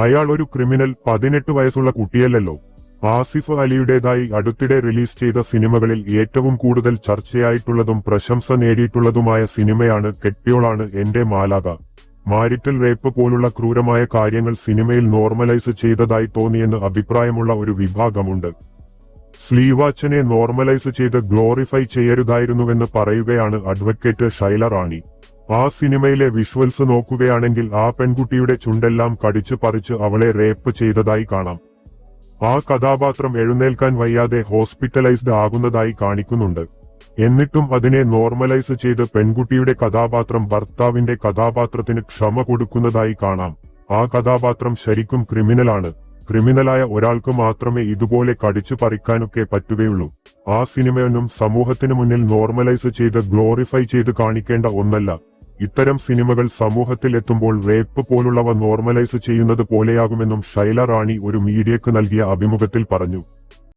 അയാൾ ഒരു ക്രിമിനൽ, 18 വയസ്സുള്ള കുട്ടിയല്ലല്ലോ. ആസിഫ് അലിയുടേതായി അടുത്തിടെ റിലീസ് ചെയ്ത സിനിമകളിൽ ഏറ്റവും കൂടുതൽ ചർച്ചയായിട്ടുള്ളതും പ്രശംസ നേടിയിട്ടുള്ളതുമായ സിനിമയാണ് കെട്ടിയോളാണ് എന്റെ മാലാഖ. മാരിറ്റൽ റേപ്പ് പോലുള്ള ക്രൂരമായ കാര്യങ്ങൾ സിനിമയിൽ നോർമലൈസ് ചെയ്തതായി തോന്നിയെന്ന് അഭിപ്രായമുള്ള ഒരു വിഭാഗമുണ്ട്. സ്ലീവാച്ചനെ നോർമലൈസ് ചെയ്ത് ഗ്ലോറിഫൈ ചെയ്യരുതായിരുന്നുവെന്ന് പറയുകയാണ് അഡ്വക്കേറ്റ് ഷൈല റാണി. ആ സിനിമയിലെ വിഷ്വൽസ് നോക്കുകയാണെങ്കിൽ ആ പെൺകുട്ടിയുടെ ചുണ്ടെല്ലാം കടിച്ചു പറിച്ച് അവളെ റേപ്പ് ചെയ്തതായി കാണാം. ആ കഥാപാത്രം എഴുന്നേൽക്കാൻ വയ്യാതെ ഹോസ്പിറ്റലൈസ്ഡ് ആകുന്നതായി കാണിക്കുന്നുണ്ട്. എന്നിട്ടും അതിനെ നോർമലൈസ് ചെയ്ത് പെൺകുട്ടിയുടെ കഥാപാത്രം ഭർത്താവിന്റെ കഥാപാത്രത്തിന് ക്ഷമ കൊടുക്കുന്നതായി കാണാം. ആ കഥാപാത്രം ശരിക്കും ക്രിമിനലാണ്. ക്രിമിനലായ ഒരാൾക്ക് മാത്രമേ ഇതുപോലെ കടിച്ചു പറിക്കാനൊക്കെ പറ്റുകയുള്ളൂ. ആ സിനിമയൊന്നും സമൂഹത്തിനു മുന്നിൽ നോർമലൈസ് ചെയ്ത് ഗ്ലോറിഫൈ ചെയ്ത് കാണിക്കേണ്ട ഒന്നല്ല. ഇത്തരം സിനിമകൾ സമൂഹത്തിൽ എത്തുമ്പോൾ റേപ്പ് പോലുള്ളവ നോർമലൈസ് ചെയ്യുന്നത് പോലെയാകുമെന്നും ഷൈല റാണി ഒരു മീഡിയക്ക് നൽകിയ അഭിമുഖത്തിൽ പറഞ്ഞു.